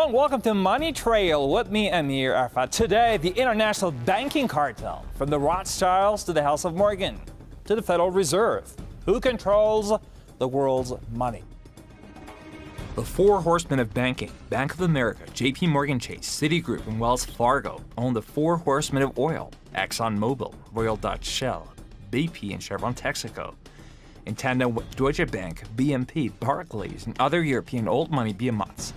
gentlemen, welcome to Money Trail with me, Amir Arafat. Today, the international banking cartel, from the Rothschilds to the House of Morgan to the Federal Reserve. Who controls the world's money? The four horsemen of banking, Bank of America, JP Morgan Chase, Citigroup, and Wells Fargo, own the four horsemen of oil, ExxonMobil, Royal Dutch Shell, BP, and Chevron Texaco. In tandem with Deutsche Bank, BNP, Barclays, and other European old money behemoths.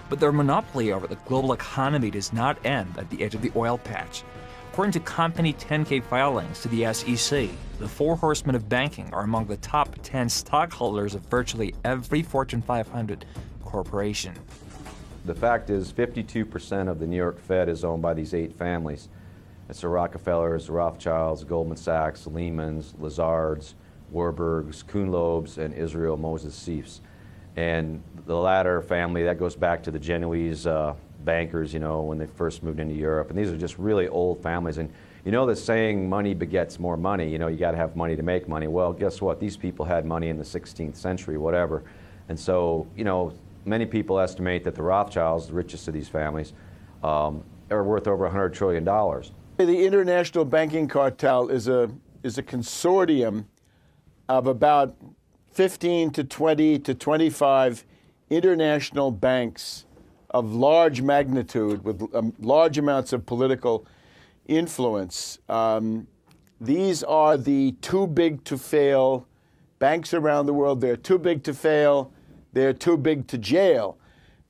But their monopoly over the global economy does not end at the edge of the oil patch. According to company 10-K filings to the SEC, the four horsemen of banking are among the top 10 stockholders of virtually every Fortune 500 corporation. The fact is 52% of the New York Fed is owned by these 8 families. It's the Rockefellers, the Rothschilds, Goldman Sachs, Lehmans, Lazards, Warburgs, Kuhn-Loebs, and Israel Moses Seifs. And the latter family, that goes back to the Genoese bankers, you know, when they first moved into Europe. And these are just really old families. And you know the saying, money begets more money, you know, you got to have money to make money. Well, guess what? These people had money in the 16th century, whatever. And so, you know, many people estimate that the Rothschilds, the richest of these families, are worth over $100 trillion. The international banking cartel is a consortium of about 15 to 20 to 25 international banks of large magnitude with large amounts of political influence. These are the too big to fail banks around the world. They're too big to fail. They're too big to jail.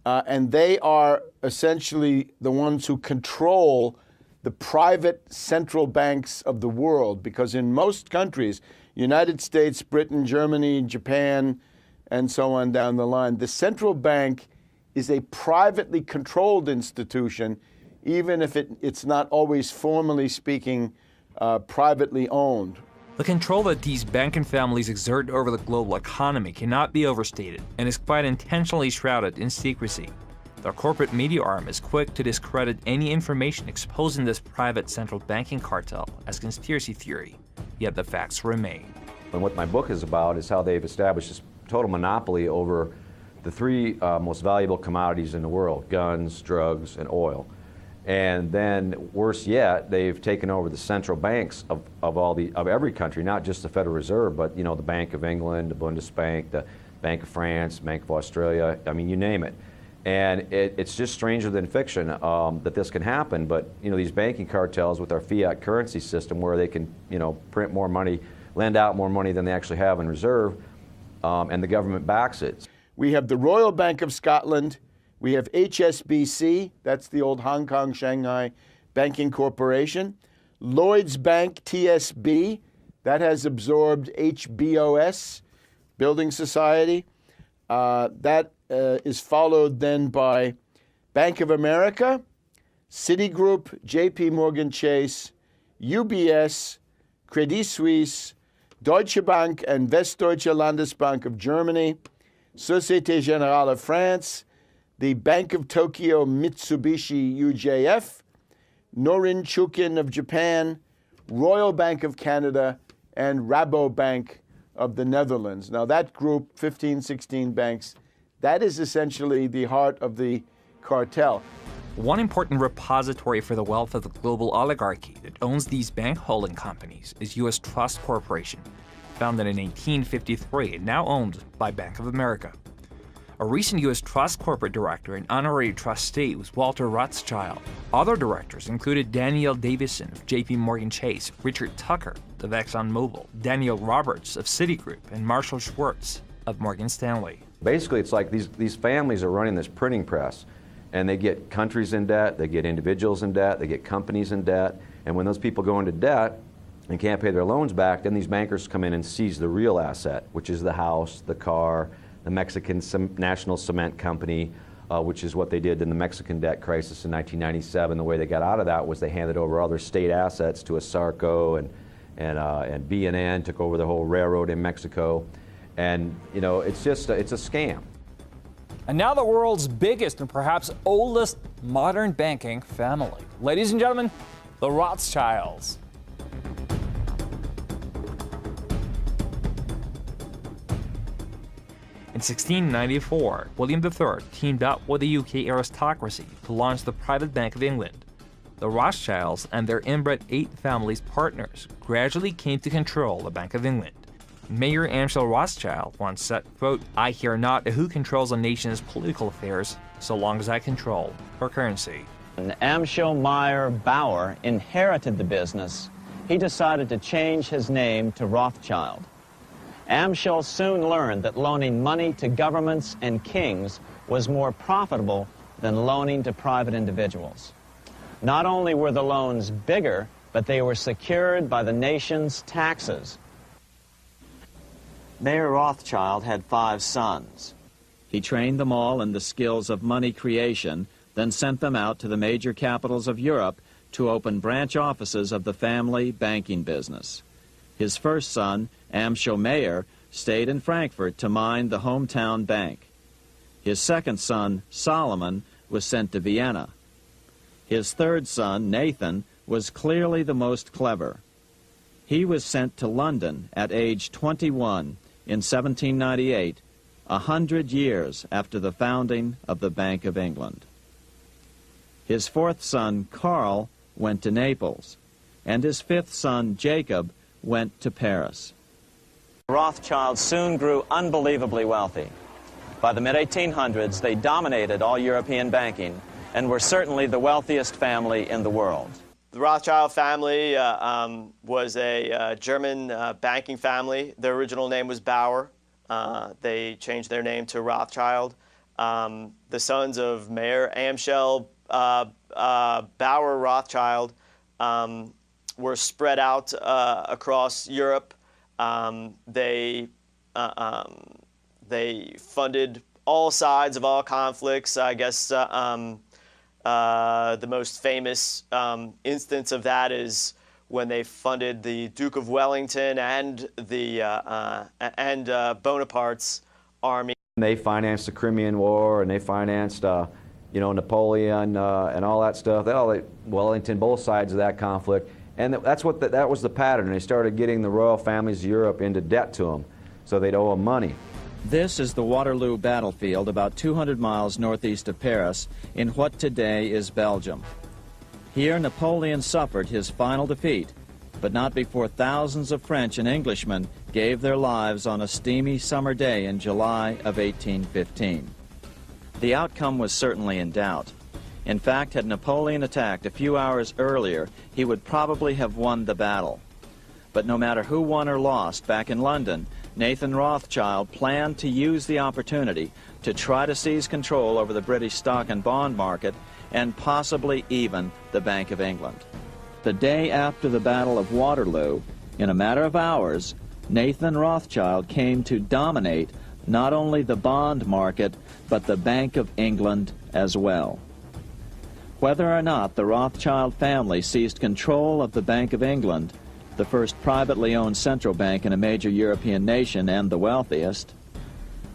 And they are essentially the ones who control the private central banks of the world, because in most countries, United States, Britain, Germany, Japan, and so on down the line, the central bank is a privately controlled institution, even if it's not always, formally speaking, privately owned. The control that these banking families exert over the global economy cannot be overstated and is quite intentionally shrouded in secrecy. Their corporate media arm is quick to discredit any information exposing this private central banking cartel as conspiracy theory, yet the facts remain. And what my book is about is how they've established this total monopoly over the 3 most valuable commodities in the world: guns, drugs, and oil. And then, worse yet, they've taken over the central banks of every country, not just the Federal Reserve, but you know, the Bank of England, the Bundesbank, the Bank of France, Bank of Australia. I mean, you name it. And it's just stranger than fiction that this can happen. But you know, these banking cartels with our fiat currency system, where they can, you know, print more money, lend out more money than they actually have in reserve, and the government backs it. We have the Royal Bank of Scotland. We have HSBC, that's the old Hong Kong, Shanghai Banking Corporation. Lloyds Bank, TSB, that has absorbed HBOS, Building Society. That is followed then by Bank of America, Citigroup, JP Morgan Chase, UBS, Credit Suisse, Deutsche Bank and Westdeutsche Landesbank of Germany, Société Générale of France, the Bank of Tokyo Mitsubishi UJF, Norinchukin of Japan, Royal Bank of Canada, and Rabobank of the Netherlands. Now that group, 15, 16 banks, that is essentially the heart of the cartel. One important repository for the wealth of the global oligarchy that owns these bank holding companies is U.S. Trust Corporation, founded in 1853 and now owned by Bank of America. A recent U.S. Trust corporate director and honorary trustee was Walter Rothschild. Other directors included Daniel Davison of JP Morgan Chase, Richard Tucker of ExxonMobil, Daniel Roberts of Citigroup, and Marshall Schwartz of Morgan Stanley. Basically, it's like these families are running this printing press, and they get countries in debt, they get individuals in debt, they get companies in debt, and when those people go into debt and can't pay their loans back, then these bankers come in and seize the real asset, which is the house, the car, the Mexican National Cement Company, which is what they did in the Mexican debt crisis in 1997. The way they got out of that was they handed over other state assets to Asarco, and B&N took over the whole railroad in Mexico. And you know, it's a scam. And now the world's biggest and perhaps oldest modern banking family. Ladies and gentlemen, the Rothschilds. In 1694, William III teamed up with the UK aristocracy to launch the Private Bank of England. The Rothschilds and their inbred 8 families partners gradually came to control the Bank of England. Mayor Amschel Rothschild once said, quote, "I care not who controls a nation's political affairs, so long as I control her currency." When Amschel Meyer Bauer inherited the business, he decided to change his name to Rothschild. Amschel soon learned that loaning money to governments and kings was more profitable than loaning to private individuals. Not only were the loans bigger, but they were secured by the nation's taxes. Mayer Rothschild had 5 sons. He trained them all in the skills of money creation, then sent them out to the major capitals of Europe to open branch offices of the family banking business. His first son, Amschel Meyer, stayed in Frankfurt to mind the hometown bank. His second son, Solomon, was sent to Vienna. His third son, Nathan, was clearly the most clever. He was sent to London at age 21 in 1798, 100 years after the founding of the Bank of England. His fourth son, Carl, went to Naples, and his fifth son, Jacob, went to Paris. Rothschilds soon grew unbelievably wealthy. By the mid-1800s, they dominated all European banking and were certainly the wealthiest family in the world. The Rothschild family was a German banking family. Their original name was Bauer. They changed their name to Rothschild. The sons of Mayer Amschel Bauer Rothschild were spread out across Europe. They funded all sides of all conflicts. I guess the most famous instance of that is when they funded the Duke of Wellington and Bonaparte's army. They financed the Crimean War, and they financed, Napoleon and all that stuff. Wellington, both sides of that conflict, and that was the pattern. They started getting the royal families of Europe into debt to them, so they'd owe them money. This is the Waterloo battlefield about 200 miles northeast of Paris in what today is Belgium. Here Napoleon suffered his final defeat, but not before thousands of French and Englishmen gave their lives on a steamy summer day in July of 1815. The outcome was certainly in doubt. In fact, had Napoleon attacked a few hours earlier, he would probably have won the battle. But no matter who won or lost back in London, Nathan Rothschild planned to use the opportunity to try to seize control over the British stock and bond market and possibly even the Bank of England. The day after the Battle of Waterloo, in a matter of hours, Nathan Rothschild came to dominate not only the bond market, but the Bank of England as well. Whether or not the Rothschild family seized control of the Bank of England, the first privately owned central bank in a major European nation and the wealthiest,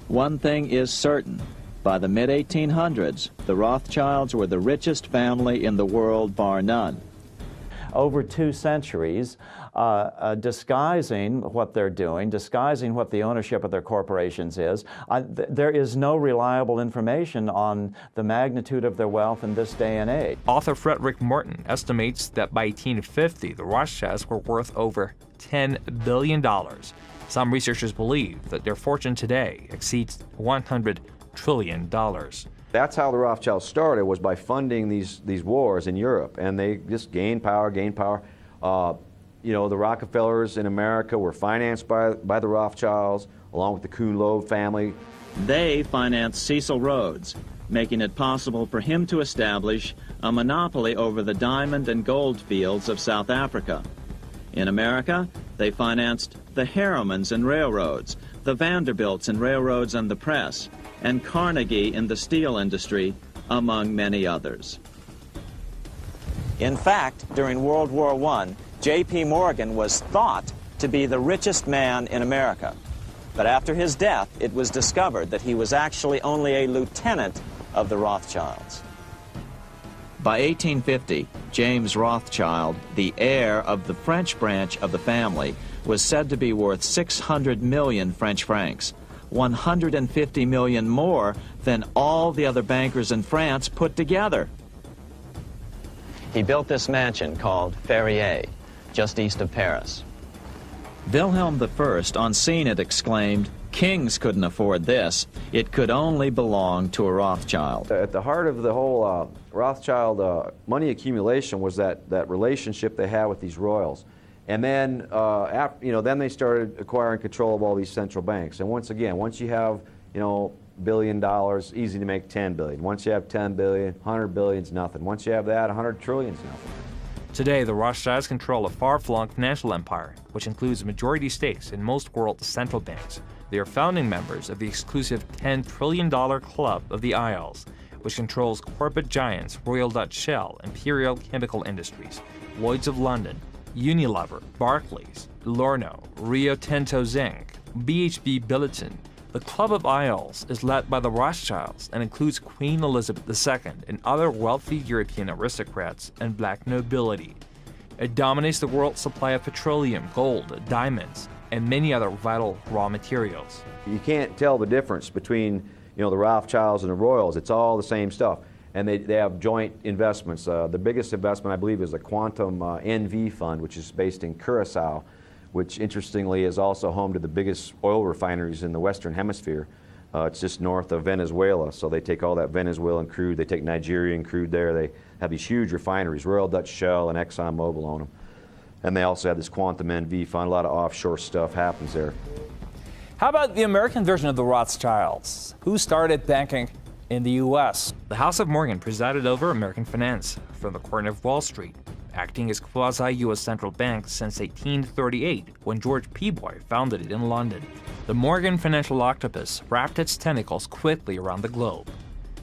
one thing is certain. By the mid-1800s, the Rothschilds were the richest family in the world, bar none. Over 2 centuries, disguising what they're doing, disguising what the ownership of their corporations is. There is no reliable information on the magnitude of their wealth in this day and age. Author Frederick Martin estimates that by 1850, the Rothschilds were worth over $10 billion. Some researchers believe that their fortune today exceeds $100 trillion. That's how the Rothschilds started, was by funding these wars in Europe, and they just gained power. The Rockefellers in America were financed by the Rothschilds, along with the Kuhn-Loeb family. They financed Cecil Rhodes, making it possible for him to establish a monopoly over the diamond and gold fields of South Africa. In America, they financed the Harrimans and railroads, the Vanderbilts in railroads and the press, and Carnegie in the steel industry, among many others. In fact, during World War I, J.P. Morgan was thought to be the richest man in America. But after his death, it was discovered that he was actually only a lieutenant of the Rothschilds. By 1850, James Rothschild, the heir of the French branch of the family, was said to be worth 600 million French francs, 150 million more than all the other bankers in France put together. He built this mansion called Ferrier, just east of Paris. Wilhelm I, on seeing it, exclaimed, "Kings couldn't afford this. It could only belong to a Rothschild." At the heart of the whole Rothschild money accumulation was that relationship they had with these royals. And then, then they started acquiring control of all these central banks. And once again, once you have, $1 billion, easy to make 10 billion. Once you have 10 billion, 100 billion's nothing. Once you have that, 100 trillion's nothing. Today, the Rothschilds control a far-flung financial empire, which includes majority stakes in most world central banks. They are founding members of the exclusive $10 trillion Club of the Isles, which controls corporate giants Royal Dutch Shell, Imperial Chemical Industries, Lloyds of London, Unilever, Barclays, Lorno, Rio Tinto Zinc, BHP Billiton. The Club of Isles is led by the Rothschilds and includes Queen Elizabeth II and other wealthy European aristocrats and black nobility. It dominates the world's supply of petroleum, gold, diamonds, and many other vital raw materials. You can't tell the difference between the Rothschilds and the Royals. It's all the same stuff. And they have joint investments. The biggest investment, I believe, is the Quantum NV Fund, which is based in Curacao, which interestingly is also home to the biggest oil refineries in the Western Hemisphere. It's just north of Venezuela. So they take all that Venezuelan crude, they take Nigerian crude there. They have these huge refineries. Royal Dutch Shell and ExxonMobil own them. And they also have this Quantum NV Fund. A lot of offshore stuff happens there. How about the American version of the Rothschilds? Who started banking in the U.S.? The House of Morgan presided over American finance from the corner of Wall Street, acting as quasi-U.S. central bank since 1838, when George Peabody founded it in London. The Morgan financial octopus wrapped its tentacles quickly around the globe.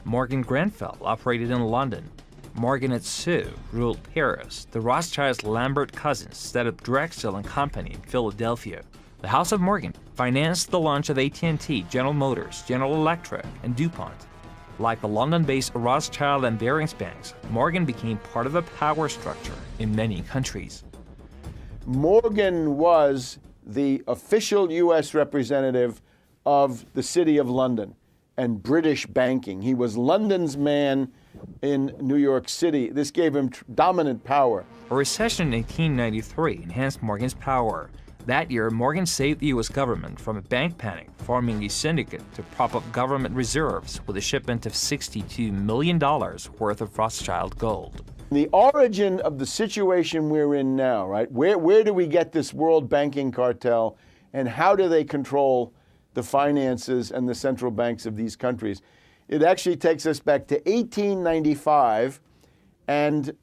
Morgan Grenfell operated in London. Morgan & Sue ruled Paris. The Rothschilds' Lambert cousins set up Drexel & Company in Philadelphia. The House of Morgan financed the launch of AT&T, General Motors, General Electric, and DuPont. Like the London-based Rothschild and Barings banks, Morgan became part of a power structure in many countries. Morgan was the official U.S. representative of the City of London and British banking. He was London's man in New York City. This gave him dominant power. A recession in 1893 enhanced Morgan's power. That year, Morgan saved the U.S. government from a bank panic, forming a syndicate to prop up government reserves with a shipment of $62 million worth of Rothschild gold. The origin of the situation we're in now, right? Where do we get this world banking cartel, and how do they control the finances and the central banks of these countries? It actually takes us back to 1895, and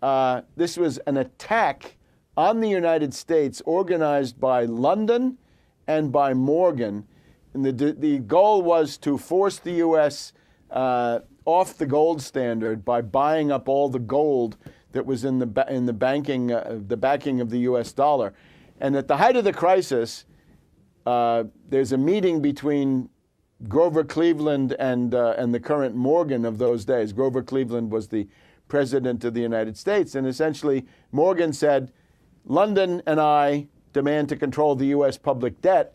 this was an attack on the United States organized by London and by Morgan. And the goal was to force the U.S. Off the gold standard by buying up all the gold that was in the backing of the U.S. dollar. And at the height of the crisis, there's a meeting between Grover Cleveland and the current Morgan of those days. Grover Cleveland was the president of the United States, and essentially Morgan said, London and I demand to control the U.S. public debt,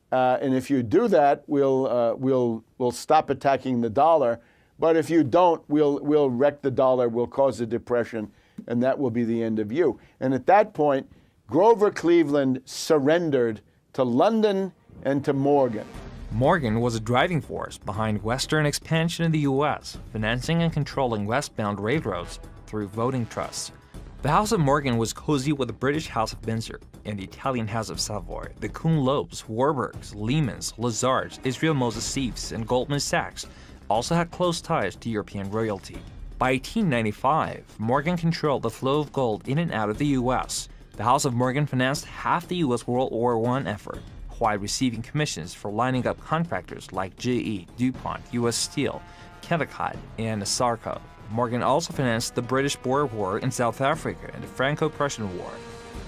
and if you do that, we'll stop attacking the dollar. But if you don't, we'll wreck the dollar, we'll cause a depression, and that will be the end of you. And at that point, Grover Cleveland surrendered to London and to Morgan. Morgan was a driving force behind Western expansion in the U.S., financing and controlling westbound railroads through voting trusts. The House of Morgan was cozy with the British House of Windsor and the Italian House of Savoy. The Kuhn-Loebs, Warburgs, Lehmans, Lazards, Israel Moses Sieves, and Goldman Sachs also had close ties to European royalty. By 1895, Morgan controlled the flow of gold in and out of the U.S. The House of Morgan financed half the U.S. World War I effort, while receiving commissions for lining up contractors like GE, DuPont, U.S. Steel, Kennecott, and Sarco. Morgan also financed the British-Boer War in South Africa and the Franco-Prussian War.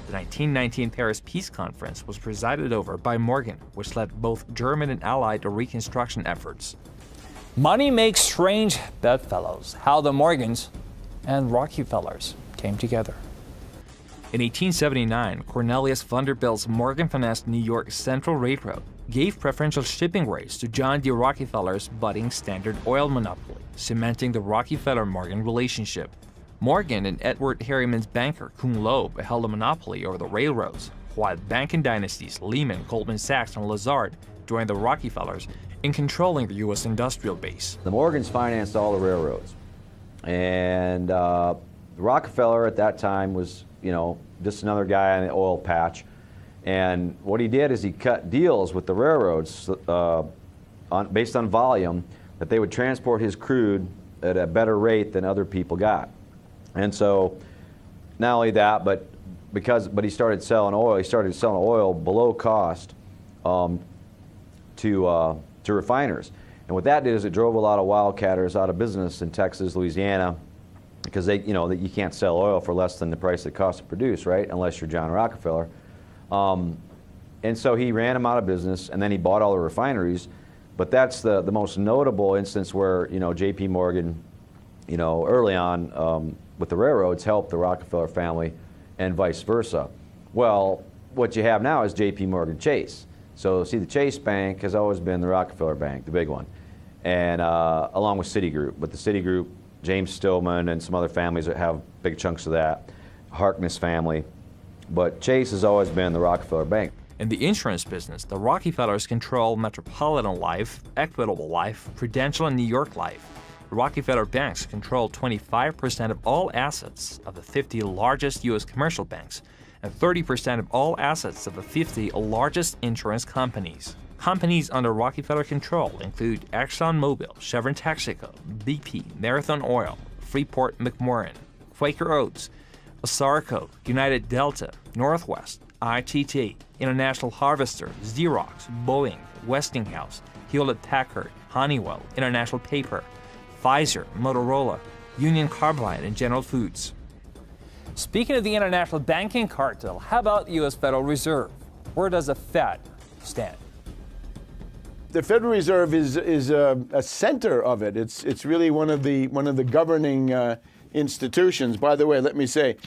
The 1919 Paris Peace Conference was presided over by Morgan, which led both German and Allied reconstruction efforts. Money makes strange bedfellows. How the Morgans and Rockefellers came together. In 1879, Cornelius Vanderbilt's Morgan financed New York Central Railroad, gave preferential shipping rates to John D. Rockefeller's budding Standard Oil monopoly, cementing the Rockefeller-Morgan relationship. Morgan and Edward Harriman's banker Kung Loeb held a monopoly over the railroads, while banking dynasties Lehman, Goldman Sachs, and Lazard joined the Rockefellers in controlling the U.S. industrial base. The Morgans financed all the railroads. And Rockefeller at that time was, just another guy on the oil patch. And what he did is he cut deals with the railroads based on volume, that they would transport his crude at a better rate than other people got. And so not only that, but he started selling oil. He started selling oil below cost to refiners. And what that did is it drove a lot of wildcatters out of business in Texas, Louisiana, because that you can't sell oil for less than the price it costs to produce, right? Unless you're John Rockefeller. And so he ran them out of business, and then he bought all the refineries. But that's the most notable instance where J.P. Morgan, early on with the railroads helped the Rockefeller family, and vice versa. Well, what you have now is J.P. Morgan Chase. So see, the Chase Bank has always been the Rockefeller Bank, the big one, and along with Citigroup. But the Citigroup, James Stillman and some other families that have big chunks of that, Harkness family. But Chase has always been the Rockefeller Bank. In the insurance business, the Rockefellers control Metropolitan Life, Equitable Life, Prudential, and New York Life. The Rockefeller banks control 25% of all assets of the 50 largest U.S. commercial banks and 30% of all assets of the 50 largest insurance companies. Companies under Rockefeller control include ExxonMobil, Chevron Texaco, BP, Marathon Oil, Freeport McMoran, Quaker Oats, Osarco, United Delta, Northwest, ITT, International Harvester, Xerox, Boeing, Westinghouse, Hewlett-Packard, Honeywell, International Paper, Pfizer, Motorola, Union Carbide, and General Foods. Speaking of the international banking cartel, how about the U.S. Federal Reserve? Where does the Fed stand? The Federal Reserve is a center of it. It's really one of the governing institutions. By the way, let me say,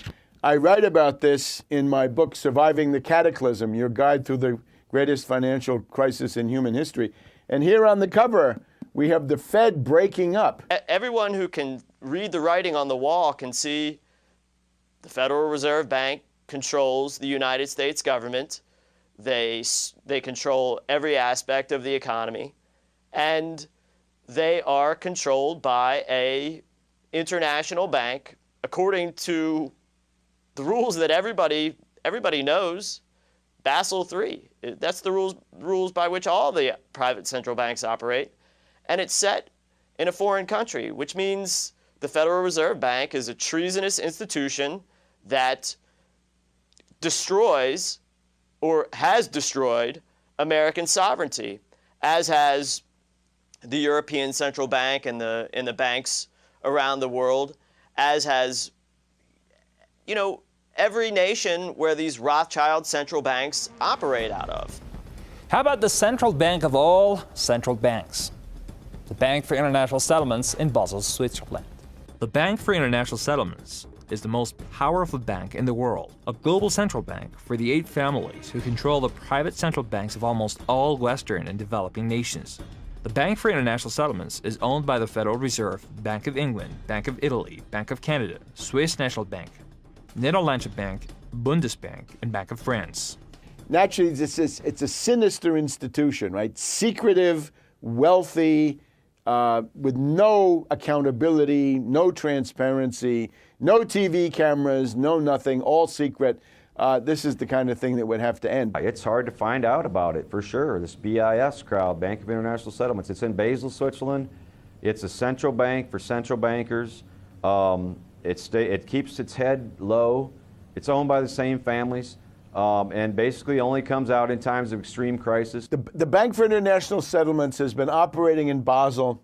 I write about this in my book, Surviving the Cataclysm, Your Guide Through the Greatest Financial Crisis in Human History. And here on the cover, we have the Fed breaking up. Everyone who can read the writing on the wall can see the Federal Reserve Bank controls the United States government. They control every aspect of the economy, and they are controlled by a international bank according to the rules that everybody knows. Basel III. That's the rules by which all the private central banks operate, and it's set in a foreign country, which means the Federal Reserve Bank is a treasonous institution that destroys or has destroyed American sovereignty, as has the European Central Bank and the banks around the world, as has, every nation where these Rothschild central banks operate out of. How about the central bank of all central banks? The Bank for International Settlements in Basel, Switzerland. The Bank for International Settlements is the most powerful bank in the world, a global central bank for the 8 families who control the private central banks of almost all Western and developing nations. The Bank for International Settlements is owned by the Federal Reserve, Bank of England, Bank of Italy, Bank of Canada, Swiss National Bank, Netherlands Bank, Bundesbank, and Bank of France. Naturally, it's a sinister institution, right? Secretive, wealthy, with no accountability, no transparency, no TV cameras, no nothing, all secret. This is the kind of thing that would have to end. It's hard to find out about it, for sure. This BIS crowd, Bank of International Settlements, it's in Basel, Switzerland. It's a central bank for central bankers. It keeps its head low. It's owned by the same families. And basically only comes out in times of extreme crisis. The Bank for International Settlements has been operating in Basel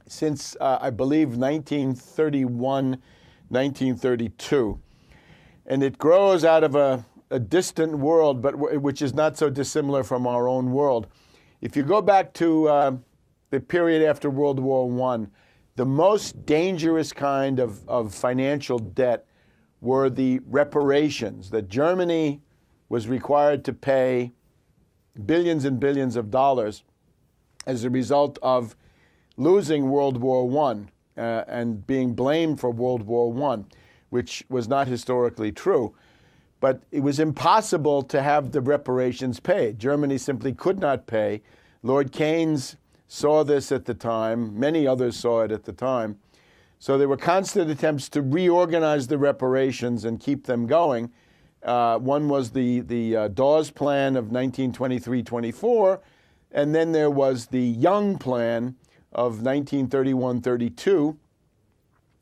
since, I believe, 1931, 1932. And it grows out of a distant world, but which is not so dissimilar from our own world. If you go back to the period after World War I, the most dangerous kind of financial debt were the reparations that Germany was required to pay billions and billions of dollars as a result of losing World War I and being blamed for World War I, which was not historically true. But it was impossible to have the reparations paid. Germany simply could not pay. Lord Keynes saw this at the time. Many others saw it at the time. So there were constant attempts to reorganize the reparations and keep them going. One was the Dawes Plan of 1923-24, and then there was the Young Plan of 1931-32,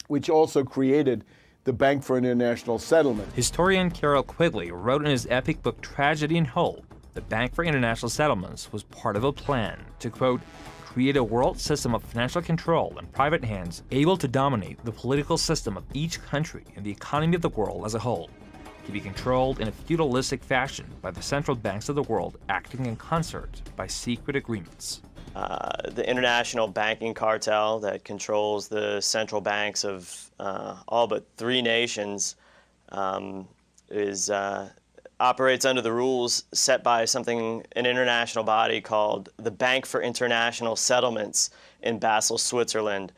which also created the Bank for International Settlement. Historian Carroll Quigley wrote in his epic book Tragedy and Hope, the Bank for International Settlements was part of a plan to, quote, create a world system of financial control in private hands able to dominate the political system of each country and the economy of the world as a whole, to be controlled in a feudalistic fashion by the central banks of the world acting in concert by secret agreements. The international banking cartel that controls the central banks of all but 3 nations operates under the rules set by an international body called the Bank for International Settlements in Basel, Switzerland.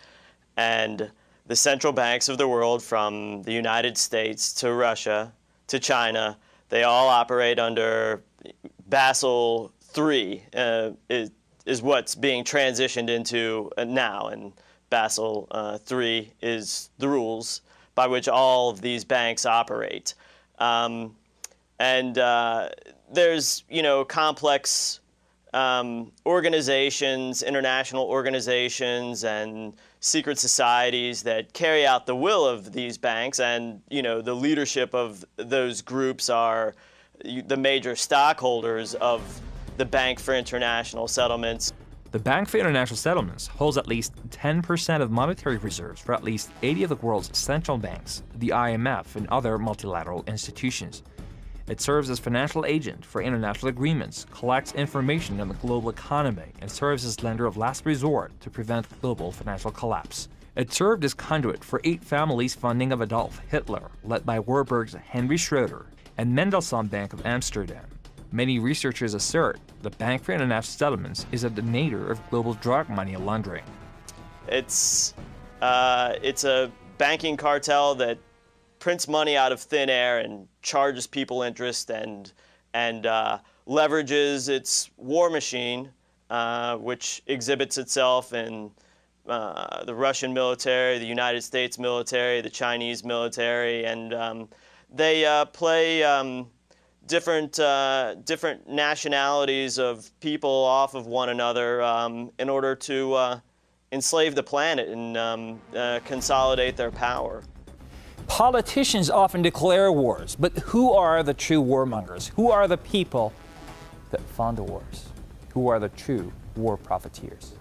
And the central banks of the world, from the United States to Russia to China, they all operate under Basel III, is what's being transitioned into now. And Basel III is the rules by which all of these banks operate. And there's, complex organizations, international organizations, and secret societies that carry out the will of these banks. And, the leadership of those groups are the major stockholders of the Bank for International Settlements. The Bank for International Settlements holds at least 10% of monetary reserves for at least 80 of the world's central banks, the IMF, and other multilateral institutions. It serves as financial agent for international agreements, collects information on the global economy, and serves as lender of last resort to prevent global financial collapse. It served as conduit for 8 families' funding of Adolf Hitler, led by Warburg's Henry Schroeder, and Mendelssohn Bank of Amsterdam. Many researchers assert the Bank for International Settlements is a detonator of global drug money laundering. It's a banking cartel that prints money out of thin air and charges people interest and leverages its war machine, which exhibits itself in the Russian military, the United States military, the Chinese military, and they play different nationalities of people off of one another in order to enslave the planet and consolidate their power. Politicians often declare wars, but who are the true warmongers? Who are the people that fund the wars? Who are the true war profiteers?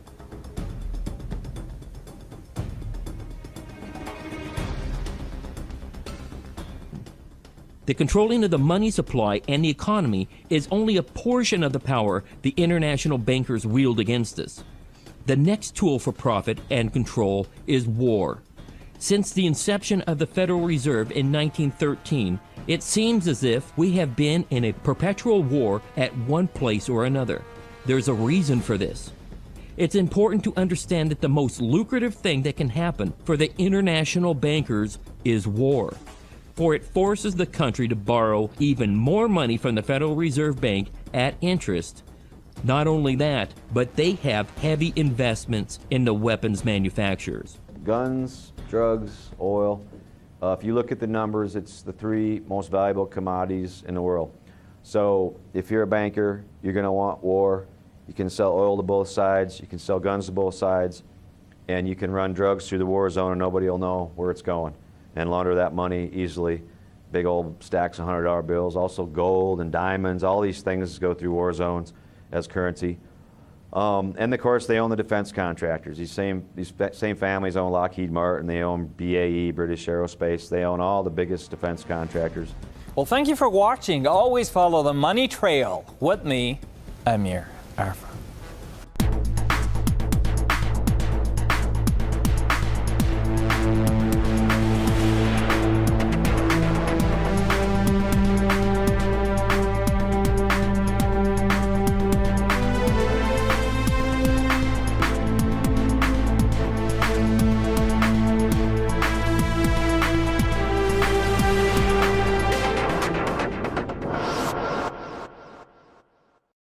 The controlling of the money supply and the economy is only a portion of the power the international bankers wield against us. The next tool for profit and control is war. Since the inception of the Federal Reserve in 1913, it seems as if we have been in a perpetual war at one place or another. There's a reason for this. It's important to understand that the most lucrative thing that can happen for the international bankers is war, for it forces the country to borrow even more money from the Federal Reserve Bank at interest. Not only that, but they have heavy investments in the weapons manufacturers. Guns, drugs, oil. If you look at the numbers, it's the 3 most valuable commodities in the world. So if you're a banker, you're going to want war. You can sell oil to both sides, you can sell guns to both sides, and you can run drugs through the war zone and nobody will know where it's going and launder that money easily. Big old stacks of $100 bills, also gold and diamonds, all these things go through war zones as currency. And of course, they own the defense contractors. These same families own Lockheed Martin, they own BAE, British Aerospace, they own all the biggest defense contractors. Well, thank you for watching. Always follow the money trail with me, Amir Arfa.